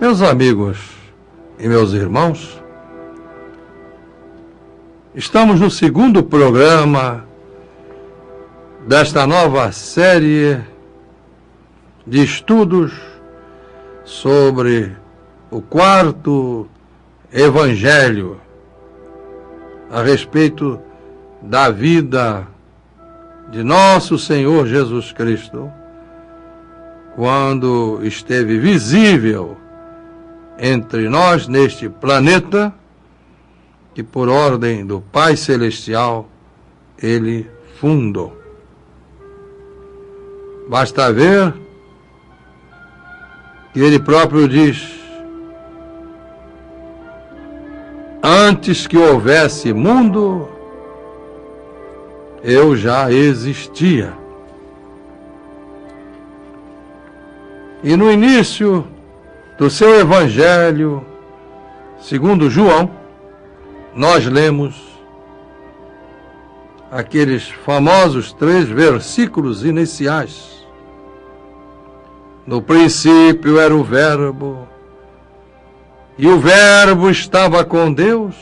Meus amigos e meus irmãos, estamos no segundo programa desta nova série de estudos sobre o quarto Evangelho a respeito da vida de nosso Senhor Jesus Cristo, quando esteve visível entre nós neste planeta que, por ordem do Pai Celestial, Ele fundou. Basta ver que Ele próprio diz: antes que houvesse mundo, eu já existia. E no início do seu Evangelho, segundo João, nós lemos aqueles famosos 3 versículos iniciais. No princípio era o Verbo, e o Verbo estava com Deus,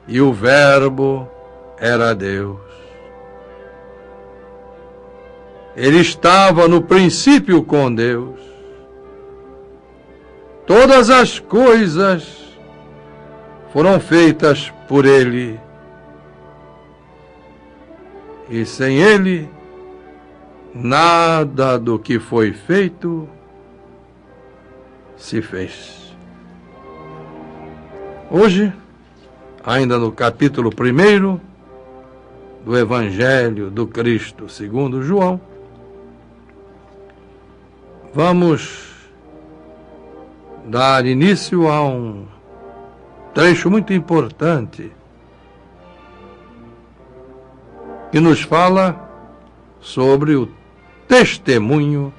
e o Verbo era Deus. Ele estava no princípio com Deus. Todas as coisas foram feitas por Ele, e sem Ele, nada do que foi feito se fez. Hoje, ainda no capítulo 1 do Evangelho do Cristo segundo João, vamos dar início a um trecho muito importante que nos fala sobre o testemunho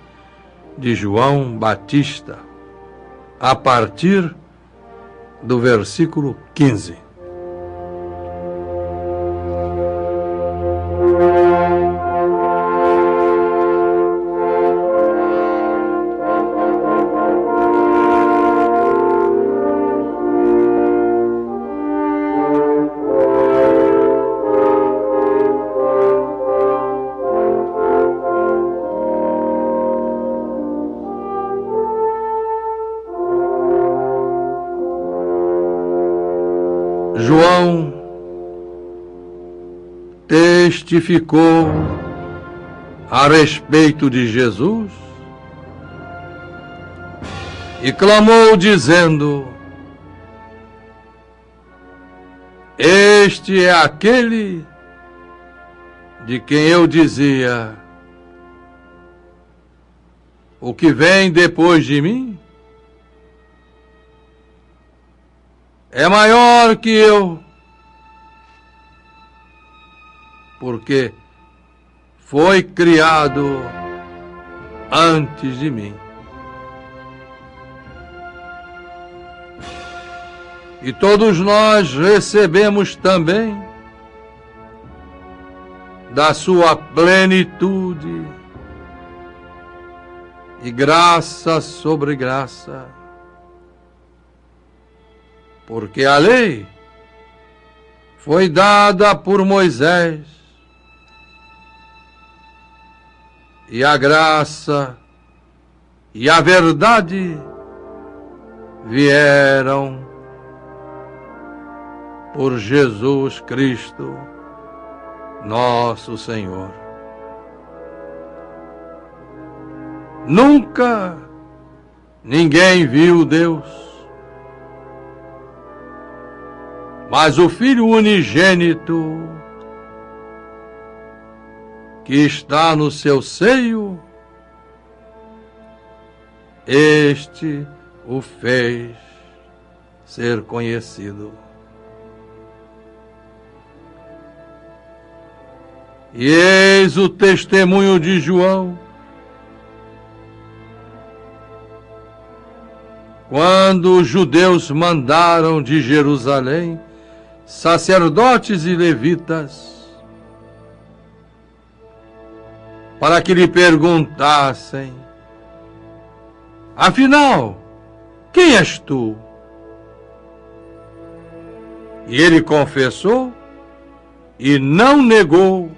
de João Batista, a partir do versículo 15. João testificou a respeito de Jesus e clamou dizendo: este é aquele de quem eu dizia: o que vem depois de mim é maior que eu, porque foi criado antes de mim. E todos nós recebemos também da sua plenitude e graça sobre graça. Porque a lei foi dada por Moisés e a graça e a verdade vieram por Jesus Cristo, nosso Senhor. Nunca ninguém viu Deus, mas o Filho unigênito, que está no seu seio, este o fez ser conhecido. E eis o testemunho de João, quando os judeus mandaram de Jerusalém sacerdotes e levitas para que lhe perguntassem Afinal, quem és tu? E ele confessou e não negou,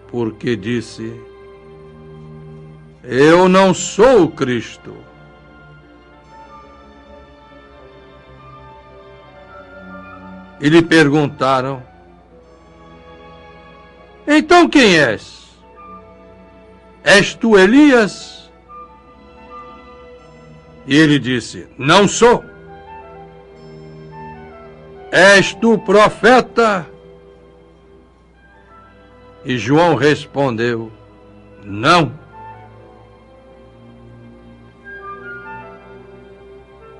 porque disse: eu não sou o Cristo. E lhe perguntaram: então quem és? És tu Elias? E ele disse: não sou. És tu profeta? E João respondeu: não.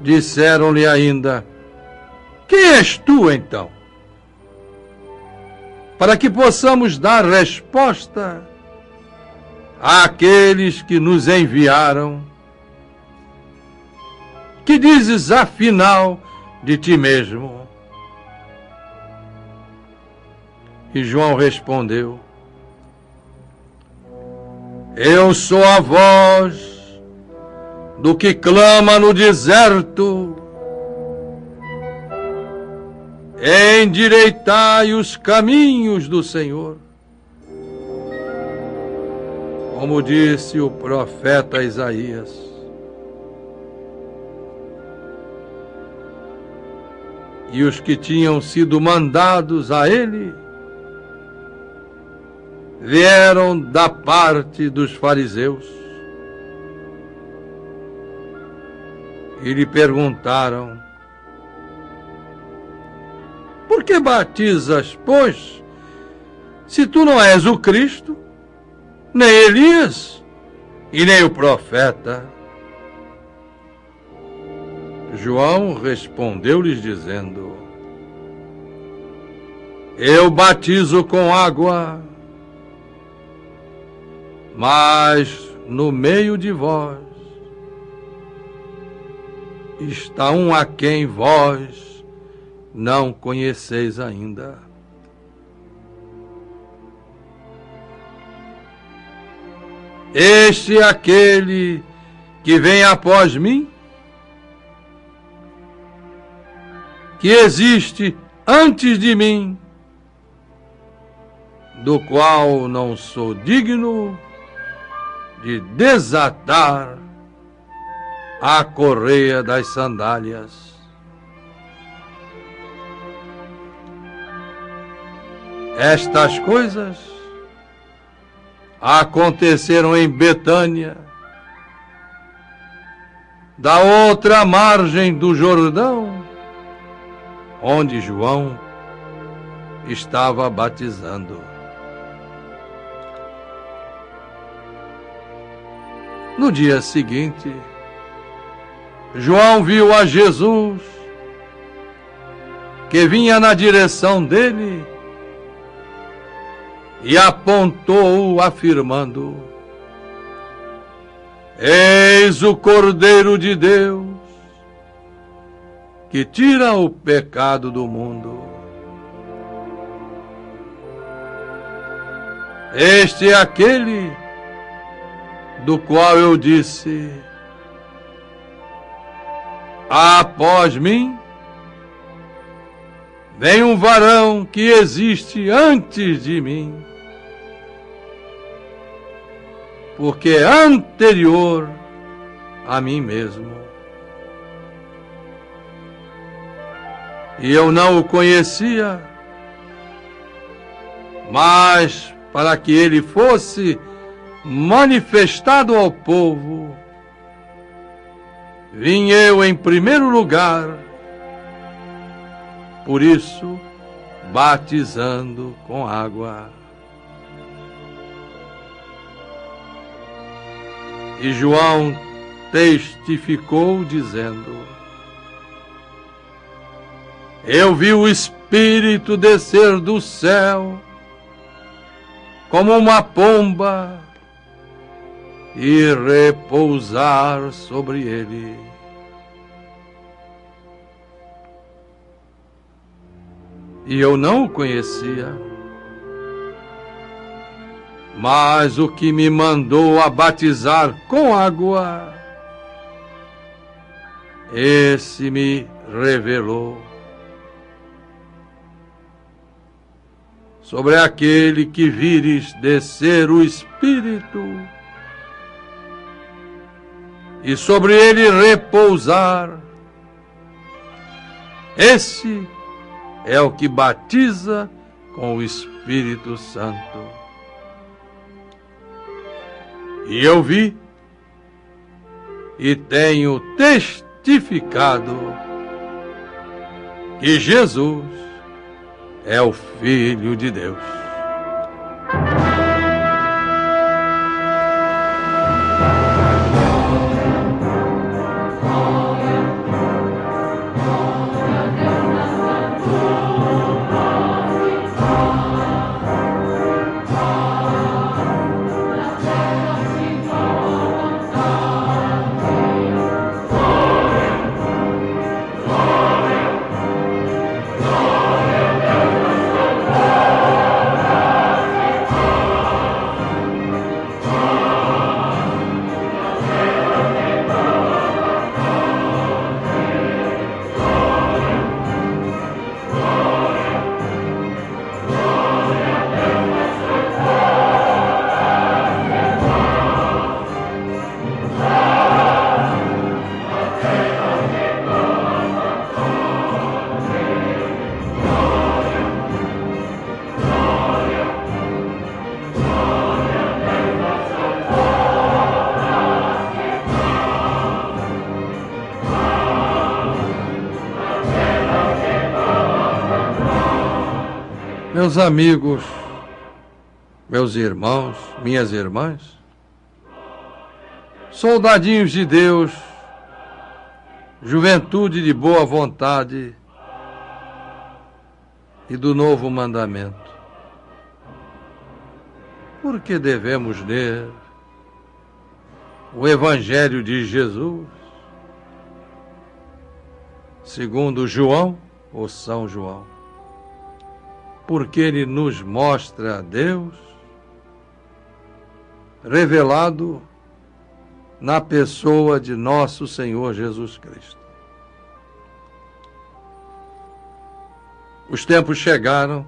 Disseram-lhe ainda: quem és tu, então? Para que possamos dar resposta àqueles que nos enviaram. Que dizes, afinal, de ti mesmo? E João respondeu: eu sou a voz do que clama no deserto: endireitai os caminhos do Senhor. Como disse o profeta Isaías. E os que tinham sido mandados a ele vieram da parte dos fariseus e lhe perguntaram: por que batizas, pois, se tu não és o Cristo, nem Elias, e nem o profeta? João respondeu-lhes dizendo: eu batizo com água, mas no meio de vós está um a quem vós não conheceis ainda. Este é aquele que vem após mim, que existe antes de mim, do qual não sou digno de desatar a correia das sandálias. Estas coisas aconteceram em Betânia, da outra margem do Jordão, onde João estava batizando. No dia seguinte, João viu a Jesus, que vinha na direção dele, e apontou-o, afirmando: eis o Cordeiro de Deus, que tira o pecado do mundo. Este é aquele do qual eu disse: após mim vem um varão que existe antes de mim, porque é anterior a mim mesmo. E eu não o conhecia, mas para que ele fosse manifestado ao povo, vim eu em primeiro lugar, por isso batizando com água. E João testificou dizendo: eu vi o Espírito descer do céu como uma pomba e repousar sobre ele. E eu não o conhecia, Mas o que me mandou a batizar com água, esse me revelou sobre aquele que vires descer o Espírito e sobre ele repousar. Esse é o que batiza com o Espírito Santo. E eu vi e tenho testificado que Jesus é o Filho de Deus. Meus amigos, meus irmãos, minhas irmãs, soldadinhos de Deus, juventude de boa vontade e do novo mandamento, por que devemos ler o Evangelho de Jesus, segundo João ou São João? Porque ele nos mostra Deus revelado na pessoa de nosso Senhor Jesus Cristo. Os tempos chegaram,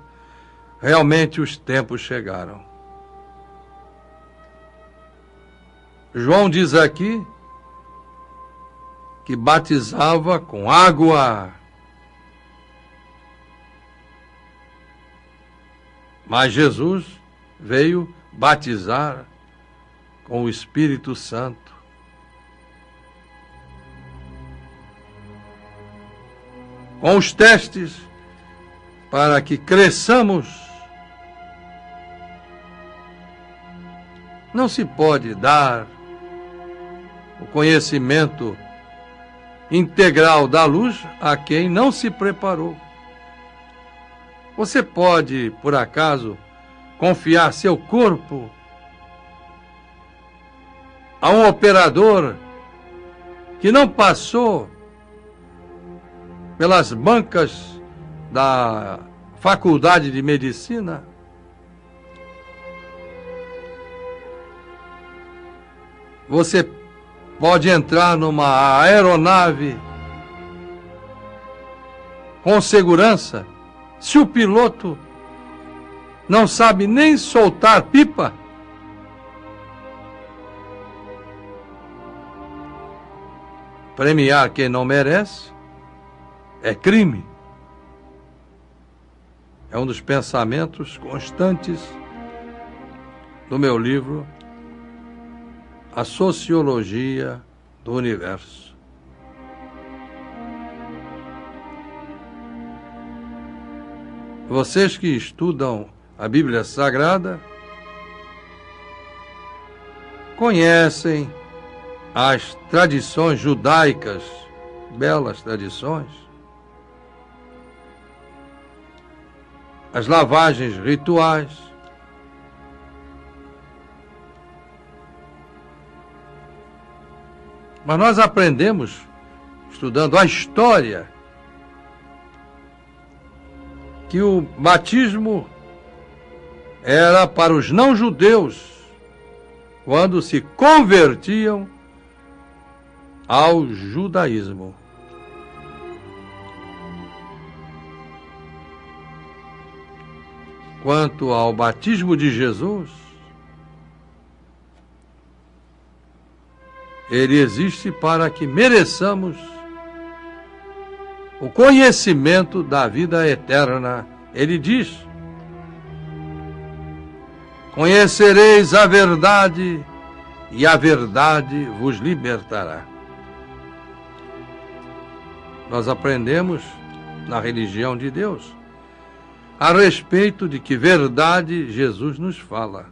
realmente os tempos chegaram. João diz aqui que batizava com água. Mas Jesus veio batizar com o Espírito Santo. Com os testes para que cresçamos. Não se pode dar o conhecimento integral da luz a quem não se preparou. Você pode, por acaso, confiar seu corpo a um operador que não passou pelas bancas da Faculdade de Medicina? Você pode entrar numa aeronave com segurança se o piloto não sabe nem soltar pipa? Premiar quem não merece é crime. É um dos pensamentos constantes do meu livro A Sociologia do Universo. Vocês que estudam a Bíblia Sagrada conhecem as tradições judaicas, belas tradições, as lavagens rituais, mas nós aprendemos, estudando a história, que o batismo era para os não-judeus, quando se convertiam ao judaísmo. Quanto ao batismo de Jesus, ele existe para que mereçamos o conhecimento da vida eterna. Ele diz: conhecereis a verdade, e a verdade vos libertará. Nós aprendemos na religião de Deus a respeito de que verdade Jesus nos fala.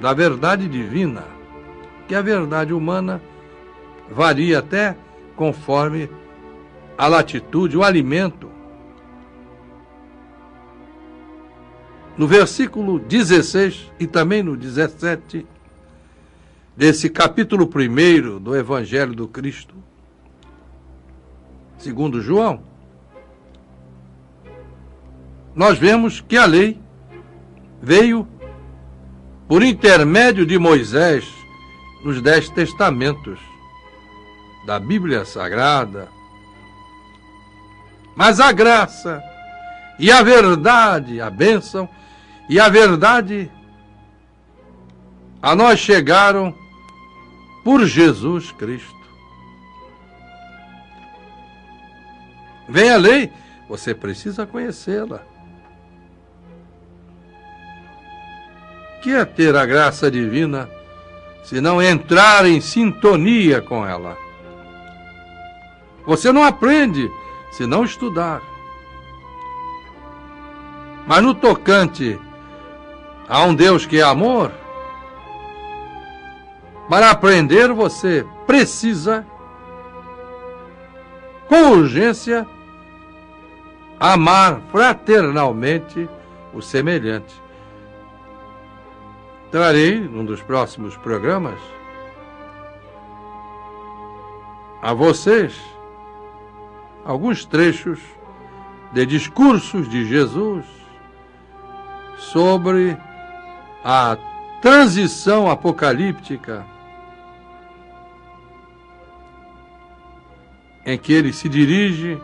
Da verdade divina, que a verdade humana varia até conforme a latitude, o alimento. No versículo 16 e também no 17 desse capítulo 1 do Evangelho do Cristo, segundo João, nós vemos que a lei veio por intermédio de Moisés nos 10 testamentos da Bíblia Sagrada. Mas a graça e a verdade, a bênção e a verdade a nós chegaram por Jesus Cristo. Vem a lei, você precisa conhecê-la. O que é ter a graça divina se não entrar em sintonia com ela? Você não aprende se não estudar. Mas no tocante a um Deus que é amor, para aprender você precisa, com urgência, amar fraternalmente o semelhante. Trarei, num dos próximos programas, a vocês alguns trechos de discursos de Jesus sobre a transição apocalíptica, em que ele se dirige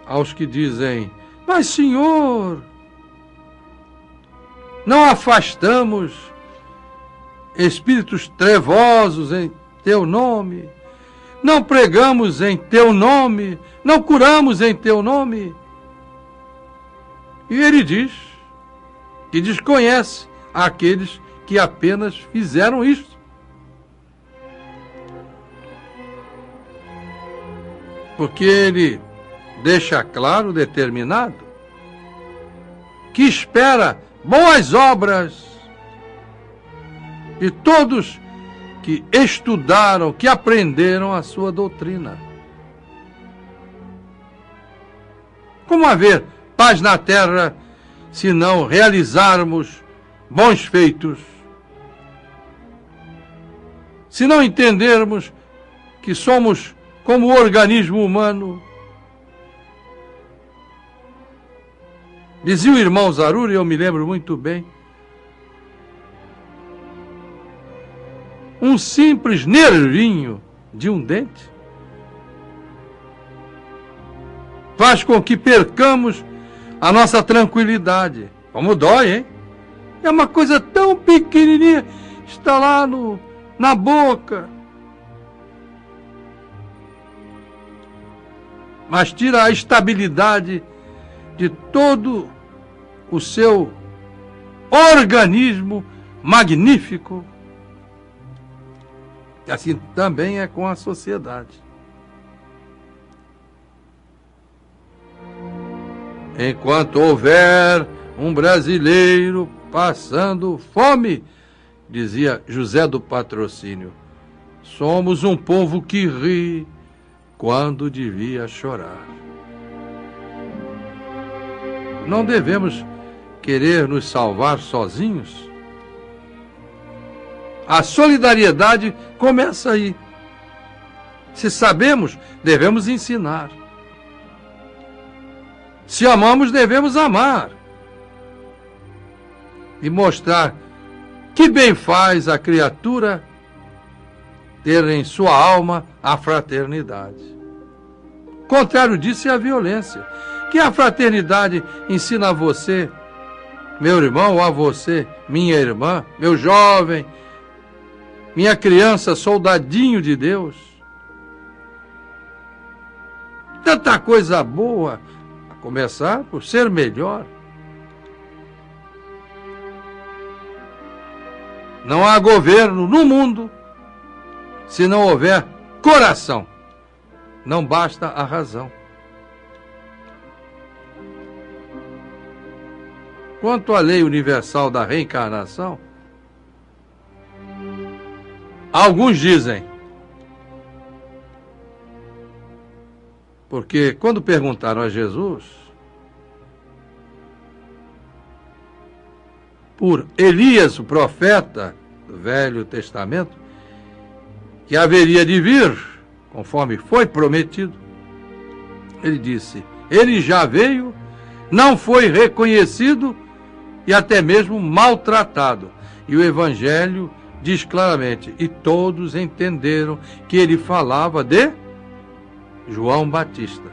aos que dizem: mas, Senhor, não afastamos espíritos trevosos em teu nome, não pregamos em teu nome, não curamos em teu nome. E ele diz que desconhece aqueles que apenas fizeram isso. Porque ele deixa claro, determinado, que espera boas obras de todos que estudaram, que aprenderam a sua doutrina. Como haver paz na terra se não realizarmos bons feitos? Se não entendermos que somos como o organismo humano? Dizia o irmão Zaruri, eu me lembro muito bem, um simples nervinho de um dente faz com que percamos a nossa tranquilidade. Como dói, hein? É uma coisa tão pequenininha, está lá na boca. Mas tira a estabilidade de todo o seu organismo magnífico. E assim também é com a sociedade. Enquanto houver um brasileiro passando fome, dizia José do Patrocínio, somos um povo que ri quando devia chorar. Não devemos querer nos salvar sozinhos. A solidariedade começa aí. Se sabemos, devemos ensinar. Se amamos, devemos amar. e mostrar que bem faz a criatura ter em sua alma a fraternidade. O contrário disso é a violência. Que a fraternidade ensina a você, meu irmão, ou a você, minha irmã, meu jovem, minha criança, soldadinho de Deus. Tanta coisa boa, a começar por ser melhor. Não há governo no mundo se não houver coração. Não basta a razão. Quanto à lei universal da reencarnação, alguns dizem, porque quando perguntaram a Jesus por Elias, o profeta do Velho Testamento, que haveria de vir, conforme foi prometido, ele disse, ele já veio, não foi reconhecido e até mesmo maltratado. E o Evangelho diz claramente, e todos entenderam que ele falava de João Batista.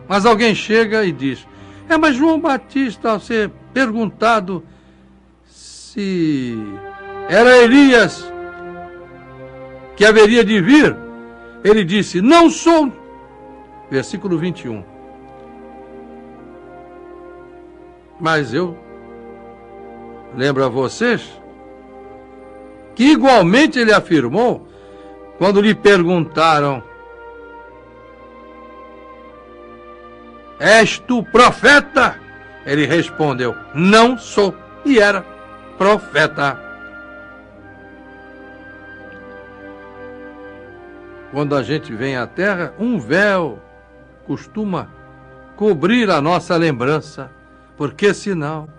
Mas alguém chega e diz, mas João Batista, ao ser perguntado se era Elias que haveria de vir, ele disse, não sou. Versículo 21. Mas eu lembro a vocês que igualmente ele afirmou, quando lhe perguntaram, és tu profeta? Ele respondeu, não sou, e era profeta. Quando a gente vem à Terra, um véu costuma cobrir a nossa lembrança, porque senão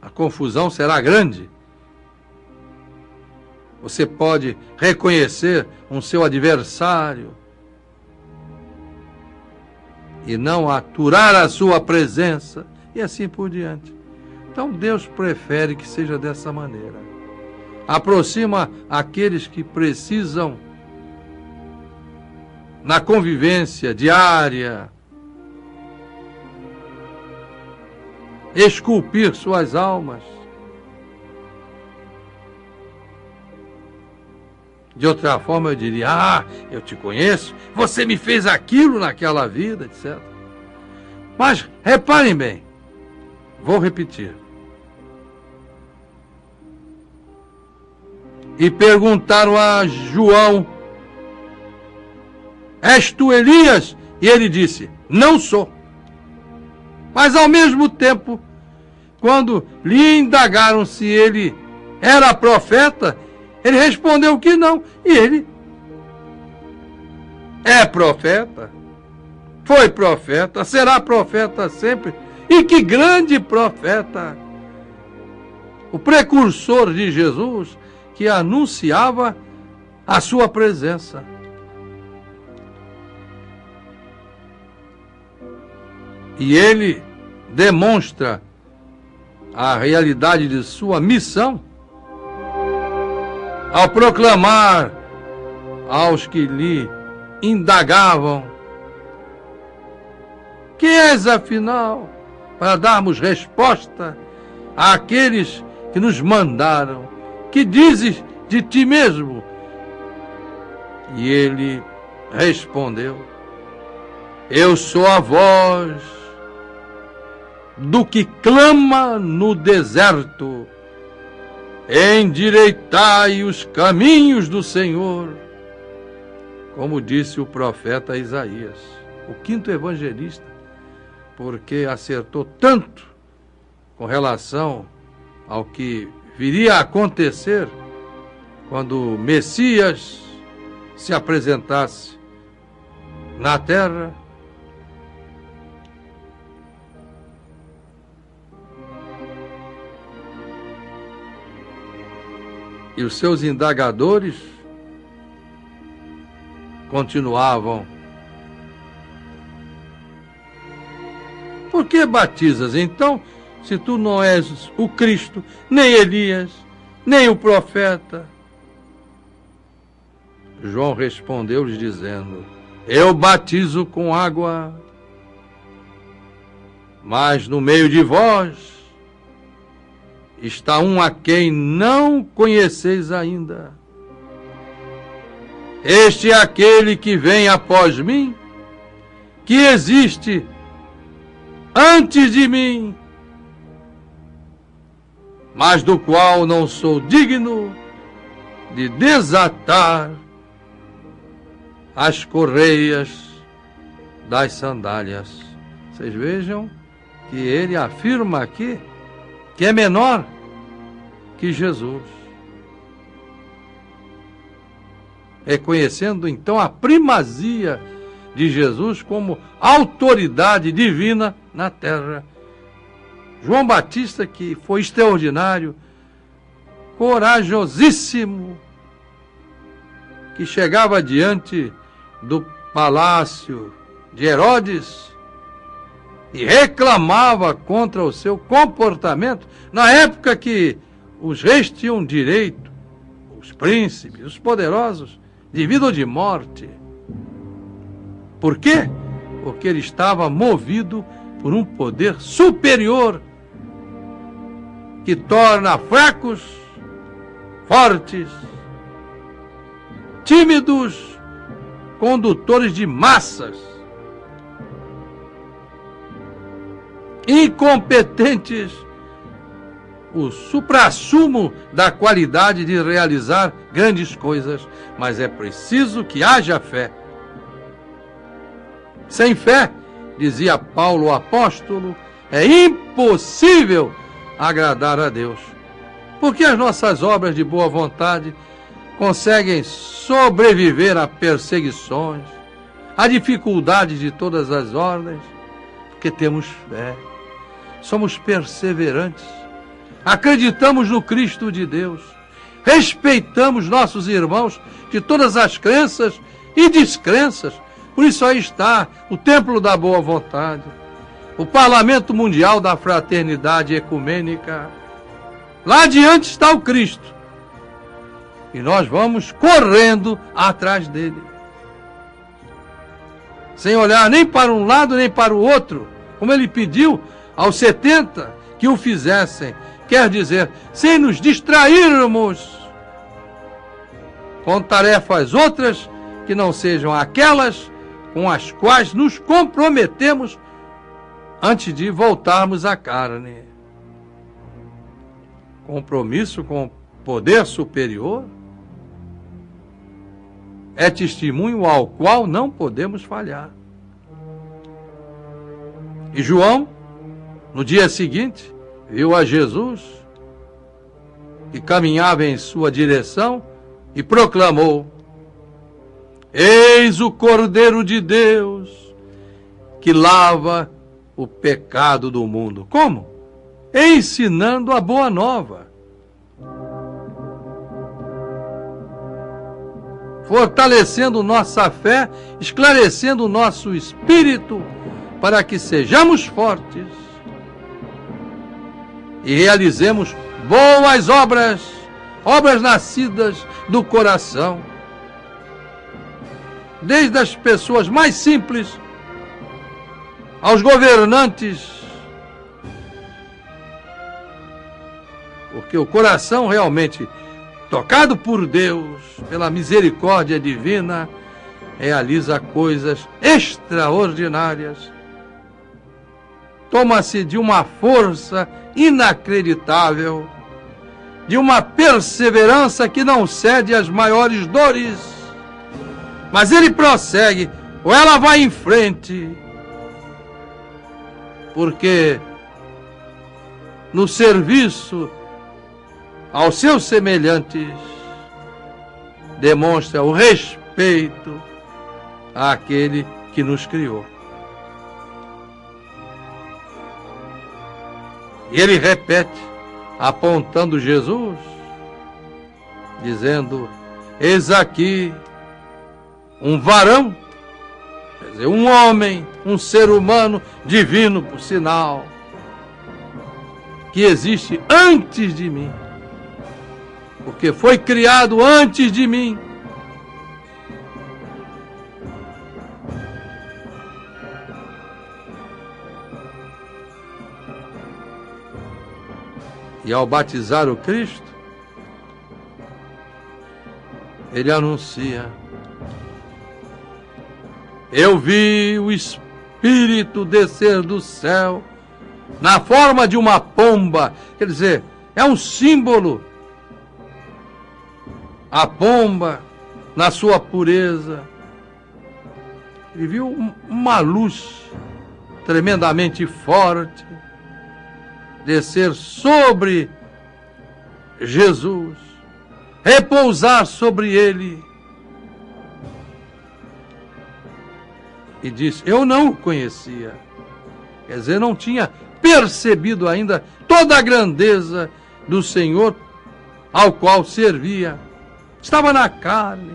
a confusão será grande. Você pode reconhecer um seu adversário e não aturar a sua presença, e assim por diante. Então Deus prefere que seja dessa maneira. Aproxima aqueles que precisam, na convivência diária, esculpir suas almas. De outra forma eu diria, eu te conheço, você me fez aquilo naquela vida, etc. Mas reparem bem, vou repetir. E perguntaram a João, és tu Elias? E ele disse, não sou. Mas ao mesmo tempo, quando lhe indagaram se ele era profeta, ele respondeu que não. E ele é profeta, foi profeta, será profeta sempre. E que grande profeta! O precursor de Jesus, que anunciava a sua presença. E ele demonstra a realidade de sua missão ao proclamar aos que lhe indagavam, quem és afinal, para darmos resposta àqueles que nos mandaram, que dizes de ti mesmo? E ele respondeu, eu sou a voz do que clama no deserto, endireitai os caminhos do Senhor, como disse o profeta Isaías, o quinto evangelista, porque acertou tanto com relação ao que viria a acontecer quando o Messias se apresentasse na terra. E os seus indagadores continuavam. por que batizas então, se tu não és o Cristo, nem Elias, nem o profeta? João respondeu-lhes dizendo: eu batizo com água, mas no meio de vós está um a quem não conheceis ainda. Este é aquele que vem após mim, que existe antes de mim, mas do qual não sou digno de desatar as correias das sandálias. Vocês vejam que ele afirma aqui que é menor que Jesus, reconhecendo então a primazia de Jesus como autoridade divina na terra. João Batista, que foi extraordinário, corajosíssimo, que chegava diante do palácio de Herodes e reclamava contra o seu comportamento, na época que os reis tinham direito, os príncipes, os poderosos, de vida ou de morte. Por quê? Porque ele estava movido por um poder superior que torna fracos, fortes, tímidos, condutores de massas, incompetentes, o suprassumo da qualidade de realizar grandes coisas. Mas é preciso que haja fé. Sem fé, dizia Paulo o apóstolo, é impossível agradar a Deus. Porque as nossas obras de boa vontade conseguem sobreviver a perseguições, a dificuldades de todas as ordens, porque temos fé, somos perseverantes, acreditamos no Cristo de Deus, respeitamos nossos irmãos de todas as crenças e descrenças. Por isso aí está o Templo da Boa Vontade, o Parlamento Mundial da Fraternidade Ecumênica. Lá adiante está o Cristo. E nós vamos correndo atrás dele, sem olhar nem para um lado nem para o outro, como ele pediu aos 70 que o fizessem. Quer dizer, sem nos distrairmos com tarefas outras que não sejam aquelas com as quais nos comprometemos antes de voltarmos à carne. Compromisso com o poder superior é testemunho ao qual não podemos falhar. E João, no dia seguinte, viu a Jesus, que caminhava em sua direção, e proclamou: eis o Cordeiro de Deus, que lava o pecado do mundo. Como? Ensinando a boa nova, fortalecendo nossa fé, esclarecendo nosso espírito, para que sejamos fortes e realizemos boas obras, obras nascidas do coração, desde as pessoas mais simples aos governantes, porque o coração realmente tocado por Deus, pela misericórdia divina, realiza coisas extraordinárias. Toma-se de uma força inacreditável, de uma perseverança que não cede às maiores dores, mas ele prossegue, ou ela vai em frente, porque no serviço aos seus semelhantes demonstra o respeito àquele que nos criou. E ele repete, apontando Jesus, dizendo: eis aqui um varão Quer dizer, um homem, um ser humano divino, por sinal, que existe antes de mim, porque foi criado antes de mim. E ao batizar o Cristo, ele anuncia: eu vi o Espírito descer do céu na forma de uma pomba. Quer dizer, é um símbolo. A pomba, na sua pureza, ele viu uma luz tremendamente forte descer sobre Jesus, repousar sobre ele. E disse: eu não o conhecia. Quer dizer, não tinha percebido ainda toda a grandeza do Senhor ao qual servia. Estava na carne.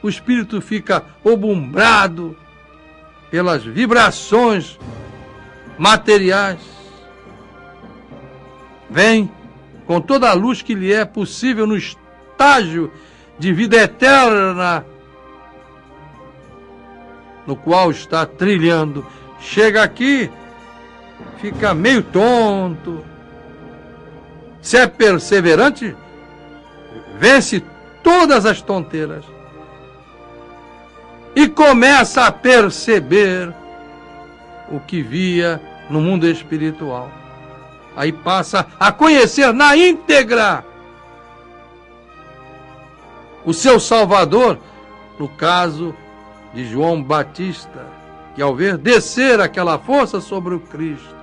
O espírito fica obumbrado pelas vibrações materiais. Vem com toda a luz que lhe é possível no estágio de vida eterna no qual está trilhando. Chega aqui, fica meio tonto. Se é perseverante, vence todas as tonteiras e começa a perceber o que via no mundo espiritual. Aí passa a conhecer na íntegra o seu Salvador, no caso de João Batista, que ao ver descer aquela força sobre o Cristo,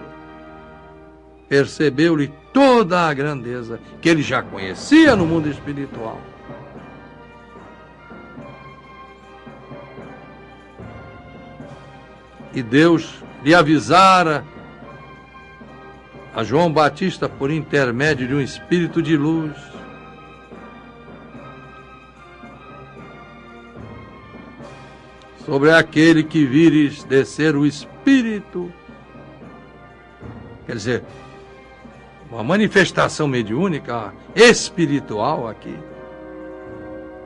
percebeu-lhe toda a grandeza que ele já conhecia no mundo espiritual. E Deus lhe avisara a João Batista por intermédio de um espírito de luz sobre aquele que vires descer o Espírito. Quer dizer, uma manifestação mediúnica espiritual aqui.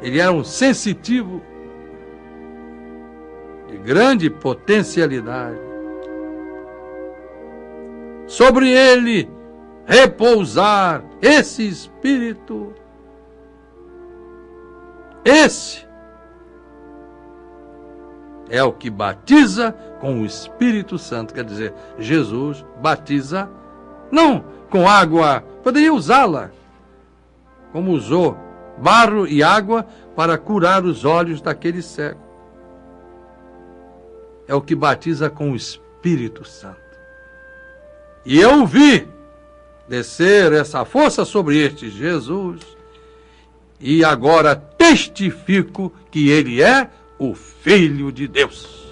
Ele era um sensitivo de grande potencialidade. Sobre ele repousar esse Espírito. Esse é o que batiza com o Espírito Santo. Quer dizer, Jesus batiza não com água, poderia usá-la, como usou barro e água para curar os olhos daquele cego. É o que batiza com o Espírito Santo. E eu vi descer essa força sobre este Jesus, e agora testifico que ele é o Filho de Deus.